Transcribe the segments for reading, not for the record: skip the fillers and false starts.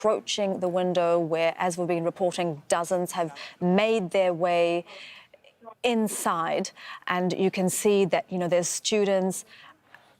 approaching the window where, as we've been reporting, dozens have made their way inside. And you can see that, there's students,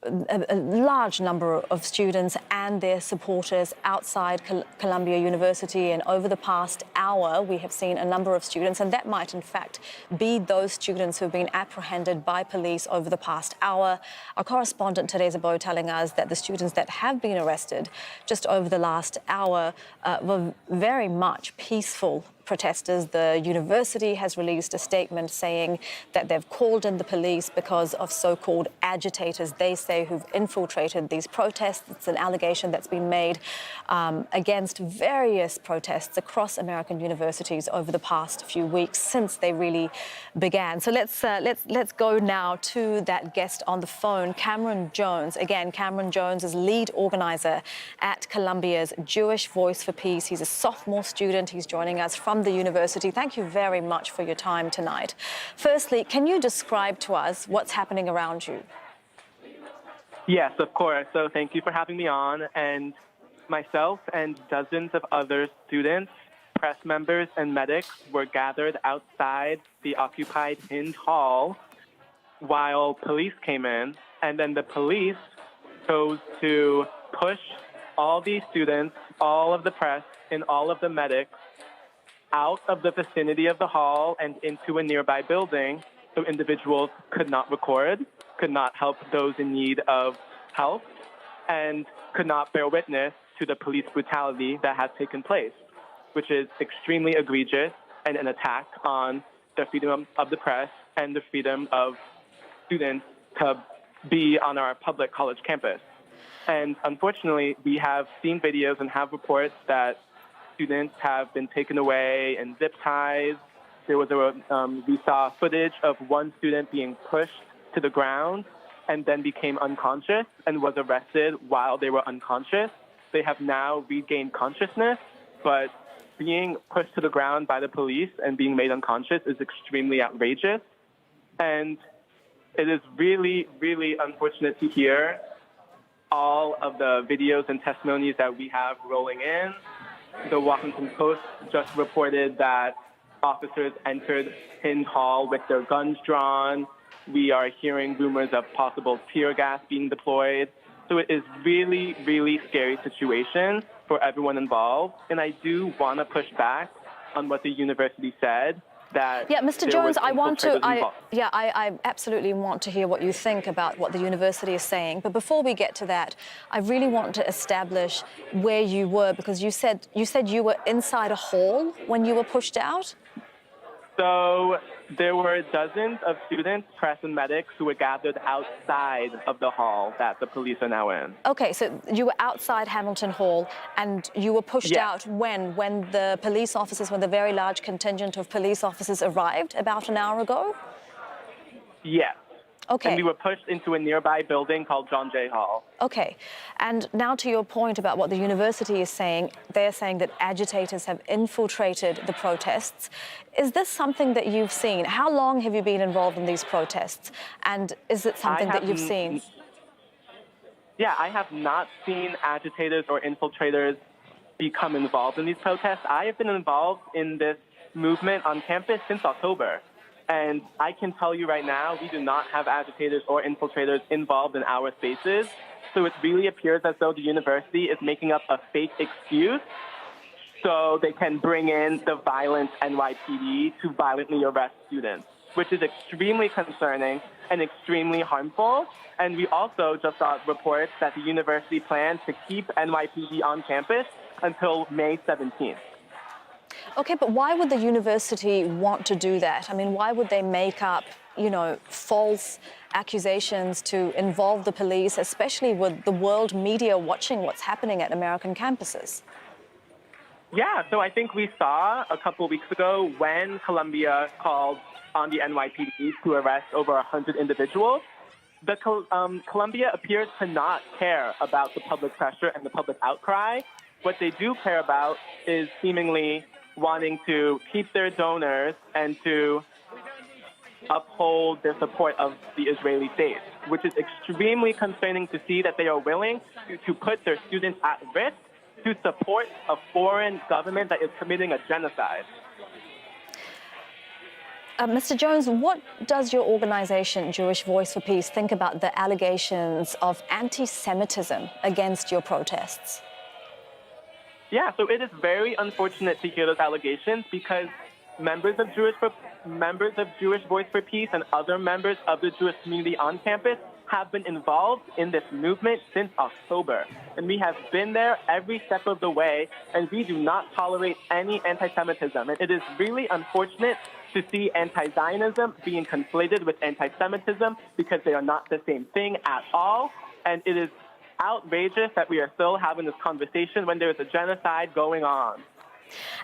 a large number of students and their supporters outside Columbia University. And over the past hour, we have seen a number of students, and that might in fact be those students who have been apprehended by police over the past hour. Our correspondent today's about telling us that the students that have been arrested just over the last hour were very much peaceful protesters. The university has released a statement saying that they've called in the police because of so-called agitators, they say, who've infiltrated these protests. It's an allegation that's been made against various protests across American universities over the past few weeks since they really began. So let's go now to that guest on the phone, Cameron Jones. Again, Cameron Jones is lead organizer at Columbia's Jewish Voice for Peace. He's a sophomore student. He's joining us from the university. Thank you very much for your time tonight. Firstly, can you describe to us what's happening around you? Yes, of course. So thank you for having me on. And myself and dozens of other students, press members, and medics were gathered outside the occupied Hind Hall while police came in. And then the police chose to push all these students, all of the press, and all of the medics out of the vicinity of the hall and into a nearby building so individuals could not record, could not help those in need of help, and could not bear witness to the police brutality that has taken place, which is extremely egregious and an attack on the freedom of the press and the freedom of students to be on our public college campus. And unfortunately, we have seen videos and have reports that students have been taken away in zip ties. There was we saw footage of one student being pushed to the ground and then became unconscious and was arrested while they were unconscious. They have now regained consciousness, but being pushed to the ground by the police and being made unconscious is extremely outrageous. And it is really, really unfortunate to hear all of the videos and testimonies that we have rolling in. The Washington Post just reported that officers entered Hind Hall with their guns drawn. We are hearing rumors of possible tear gas being deployed. So it is really, really scary situation for everyone involved. And I do want to push back on what the university said. Mr. Jones, I absolutely want to hear what you think about what the university is saying. But before we get to that, I really want to establish where you were, because you said you were inside a hall when you were pushed out. So there were dozens of students, press, and medics who were gathered outside of the hall that the police are now in. Okay, so you were outside Hamilton Hall, and you were pushed out when the police officers, when the very large contingent of police officers arrived about an hour ago? Yes. Okay. And we were pushed into a nearby building called John Jay Hall. Okay. And now to your point about what the university is saying, they're saying that agitators have infiltrated the protests. Is this something that you've seen? How long have you been involved in these protests? And is it something that you've seen? Yeah, I have not seen agitators or infiltrators become involved in these protests. I have been involved in this movement on campus since October. And I can tell you right now, we do not have agitators or infiltrators involved in our spaces. So it really appears as though the university is making up a fake excuse so they can bring in the violent NYPD to violently arrest students, which is extremely concerning and extremely harmful. And we also just got reports that the university plans to keep NYPD on campus until May 17th. Okay, but why would the university want to do that? I mean, why would they make up, false accusations to involve the police, especially with the world media watching what's happening at American campuses? Yeah, so I think we saw a couple of weeks ago when Columbia called on the NYPD to arrest over 100 individuals. Columbia appears to not care about the public pressure and the public outcry. What they do care about is seemingly wanting to keep their donors and to uphold their support of the Israeli state, which is extremely concerning to see that they are willing to put their students at risk to support a foreign government that is committing a genocide. Mr. Jones, what does your organization, Jewish Voice for Peace, think about the allegations of anti-Semitism against your protests? Yeah, so it is very unfortunate to hear those allegations because members of Jewish Voice for Peace and other members of the Jewish community on campus have been involved in this movement since October. And we have been there every step of the way, and we do not tolerate any anti-Semitism. And it is really unfortunate to see anti-Zionism being conflated with anti-Semitism because they are not the same thing at all. And it is outrageous that we are still having this conversation when there is a genocide going on.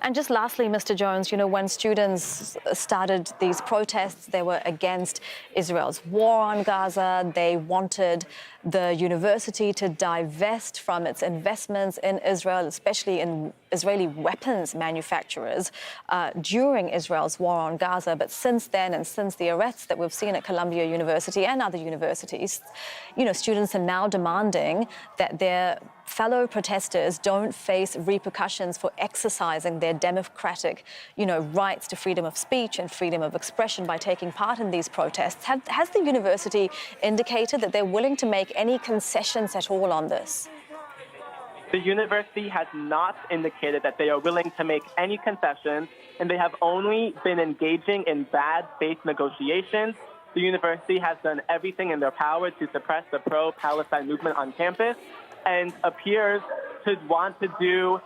And just lastly, Mr. Jones, you know, when students started these protests, they were against Israel's war on Gaza. They wanted the university to divest from its investments in Israel, especially in Israeli weapons manufacturers during Israel's war on Gaza. But since then, and since the arrests that we've seen at Columbia University and other universities, you know, students are now demanding that their fellow protesters don't face repercussions for exercising their democratic, you know, rights to freedom of speech and freedom of expression by taking part in these protests. Has the university indicated that they're willing to make any concessions at all on this? The university has not indicated that they are willing to make any concessions, and they have only been engaging in bad faith negotiations. The university has done everything in their power to suppress the pro-Palestine movement on campus and appears to want to do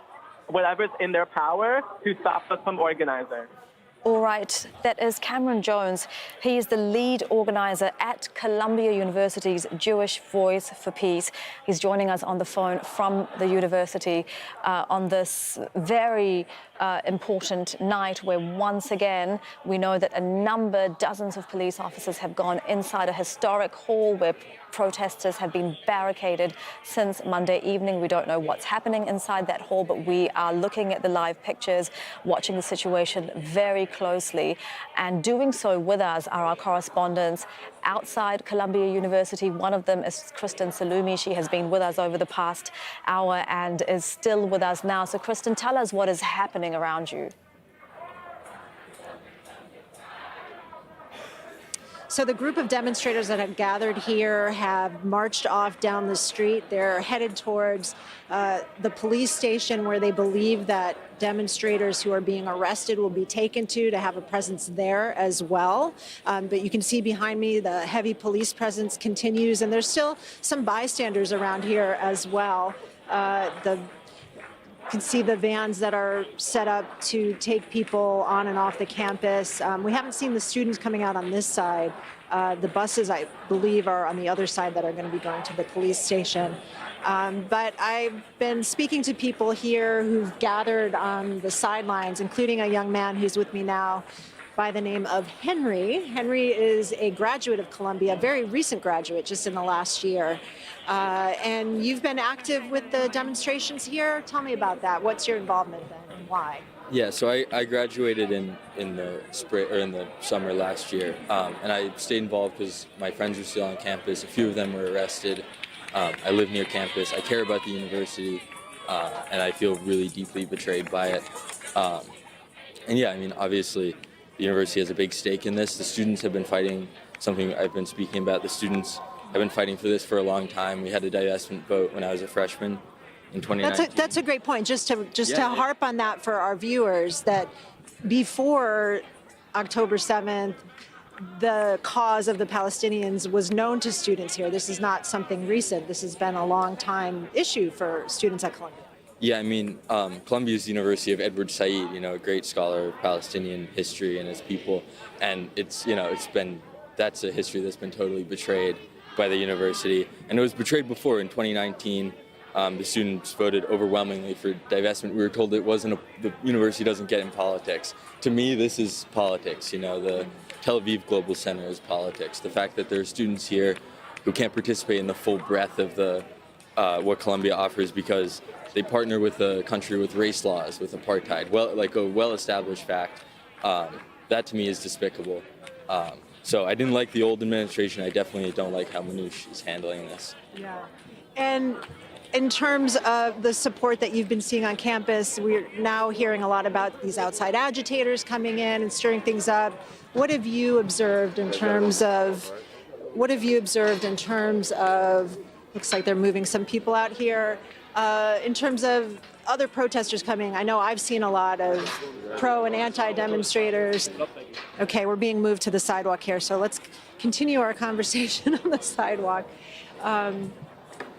whatever's in their power to stop us from organizing. All right, that is Cameron Jones. He is the lead organizer at Columbia University's Jewish Voice for Peace. He's joining us on the phone from the university on this very important night where once again we know that dozens of police officers have gone inside a historic hall where protesters have been barricaded since Monday evening. We don't know what's happening inside that hall, but we are looking at the live pictures, watching the situation very closely. And doing so with us are our correspondents outside Columbia University. One of them is Kristen Salumi. She has been with us over the past hour and is still with us now. So Kristen, tell us what is happening around you. So the group of demonstrators that have gathered here have marched off down the street. They're headed towards the police station where they believe that demonstrators who are being arrested will be taken to have a presence there as well. But you can see behind me the heavy police presence continues, and there's still some bystanders around here as well. You can see the vans that are set up to take people on and off the campus. We haven't seen the students coming out on this side. The buses, I believe, are on the other side that are going to be going to the police station. But I've been speaking to people here who've gathered on the sidelines, including a young man who's with me now by the name of Henry. Henry is a graduate of Columbia, a very recent graduate, just in the last year. And you've been active with the demonstrations here. Tell me about that. What's your involvement then, and why? Yeah, so I graduated in the spring or in the summer last year, and I stayed involved because my friends were still on campus. A few of them were arrested. I live near campus. I care about the university, and I feel really deeply betrayed by it. And yeah, I mean, obviously, the university has a big stake in this. The students have been fighting, something I've been speaking about. The students have been fighting for this for a long time. We had a divestment vote when I was a freshman in 2019. That's a great point. Just to harp on that for our viewers, that before October 7th, the cause of the Palestinians was known to students here. This is not something recent. This has been a long time issue for students at Columbia. Yeah, I mean, Columbia is the University of Edward Said, you know, a great scholar of Palestinian history and his people. And it's, you know, that's a history that's been totally betrayed by the university. And it was betrayed before in 2019. The students voted overwhelmingly for divestment. We were told the university doesn't get in politics. To me, this is politics. You know, the Tel Aviv Global Center is politics. The fact that there are students here who can't participate in the full breadth of what Columbia offers because they partner with a country with race laws, with apartheid, like a well-established fact. That to me is despicable. So I didn't like the old administration. I definitely don't like how Manoush is handling this. Yeah. And in terms of the support that you've been seeing on campus, we're now hearing a lot about these outside agitators coming in and stirring things up. What have you observed in terms of, looks like they're moving some people out here, in terms of other protesters coming? I know I've seen a lot of pro and anti demonstrators. Okay, we're being moved to the sidewalk here, so let's continue our conversation on the sidewalk.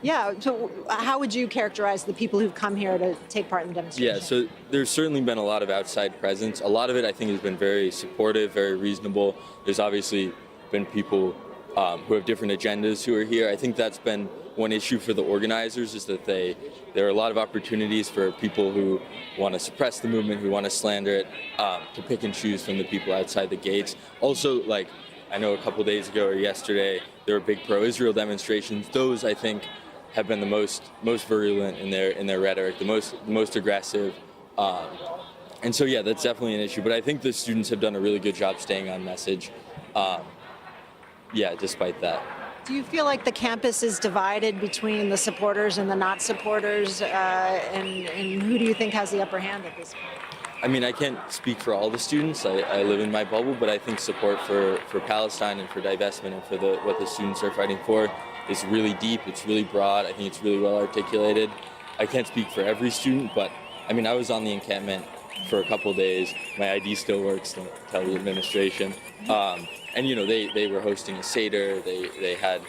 Yeah, so how would you characterize the people who've come here to take part in the demonstration? Yeah, so there's certainly been a lot of outside presence. A lot of it, I think, has been very supportive, very reasonable. There's obviously been people who have different agendas who are here. I think that's been one issue for the organizers, is that there are a lot of opportunities for people who want to suppress the movement, who want to slander it, to pick and choose from the people outside the gates. Also, like, I know a couple days ago or yesterday, there were big pro-Israel demonstrations. Those, I think, have been the most virulent in their rhetoric, the most aggressive, and so yeah, that's definitely an issue. But I think the students have done a really good job staying on message. Yeah, despite that. Do you feel like the campus is divided between the supporters and the not supporters, and who do you think has the upper hand at this point? I mean, I can't speak for all the students. I live in my bubble, but I think support for Palestine and for divestment and for what the students are fighting for is really deep. It's really broad. I think it's really well articulated. I can't speak for every student, but I mean, I was on the encampment for a couple days. My ID still works, don't tell the administration. And you know, they were hosting a Seder. They had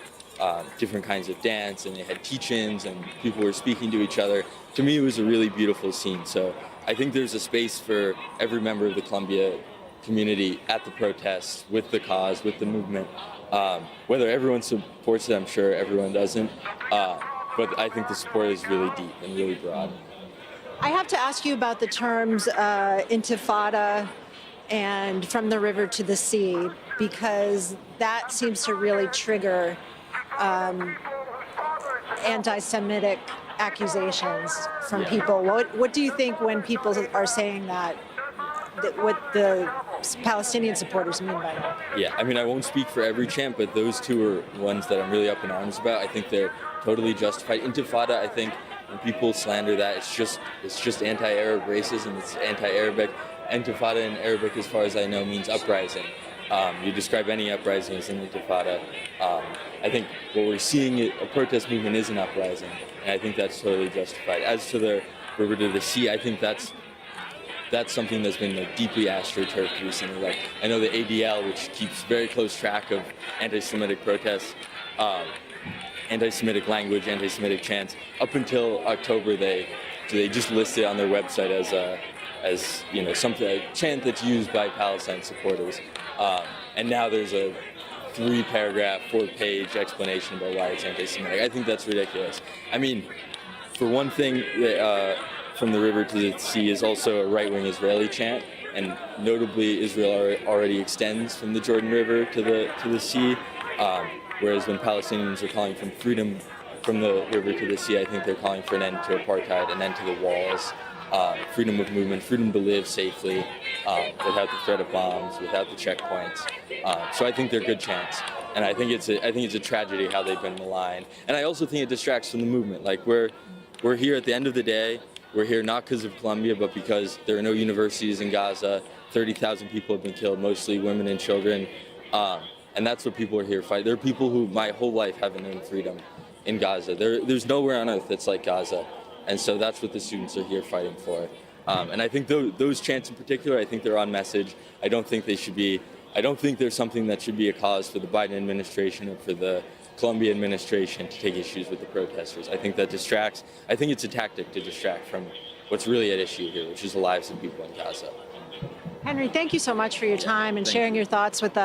different kinds of dance, and they had teach-ins, and people were speaking to each other. To me, it was a really beautiful scene. So I think there's a space for every member of the Columbia community at the protests, with the cause, with the movement. Whether everyone supports it, I'm sure everyone doesn't. But I think the support is really deep and really broad. I have to ask you about the terms intifada and from the river to the sea, because that seems to really trigger anti-Semitic accusations from people. What do you think when people are saying that what the Palestinian supporters mean by that? Yeah, I mean, I won't speak for every chant, but those two are ones that I'm really up in arms about. I think they're totally justified. Intifada, I think, when people slander that, it's just anti-Arab racism, it's anti-Arabic. Intifada in Arabic, as far as I know, means uprising. You describe any uprising as an intifada. I think what we're seeing, a protest movement is an uprising, and I think that's totally justified. As to the river to the sea, I think that's something that's been like deeply astroturfed recently. Like, I know the ADL, which keeps very close track of anti-Semitic protests, anti-Semitic language, anti-Semitic chants. Up until October, they just list it on their website as you know, a chant that's used by Palestine supporters. And now there's a 3-paragraph, 4-page explanation about why it's anti-Semitic. I think that's ridiculous. I mean, for one thing, from the river to the sea is also a right-wing Israeli chant, and notably Israel already extends from the Jordan River to the sea, whereas when Palestinians are calling for freedom from the river to the sea, I think they're calling for an end to apartheid, an end to the walls, freedom of movement, freedom to live safely, without the threat of bombs, without the checkpoints. So I think they're good chants, and I think it's a tragedy how they've been maligned. And I also think it distracts from the movement. Like, we're here at the end of the day. We're here not because of Columbia, but because there are no universities in Gaza. 30,000 people have been killed, mostly women and children. And that's what people are here fighting. There are people who my whole life haven't known freedom in Gaza. There's nowhere on earth that's like Gaza. And so that's what the students are here fighting for. And I think those chants in particular, I think they're on message. I don't think there's something that should be a cause for the Biden administration or for the Columbia administration to take issues with the protesters. I think that distracts. I think it's a tactic to distract from what's really at issue here, which is the lives of people in Gaza. Henry, thank you so much for your time and sharing your thoughts with us.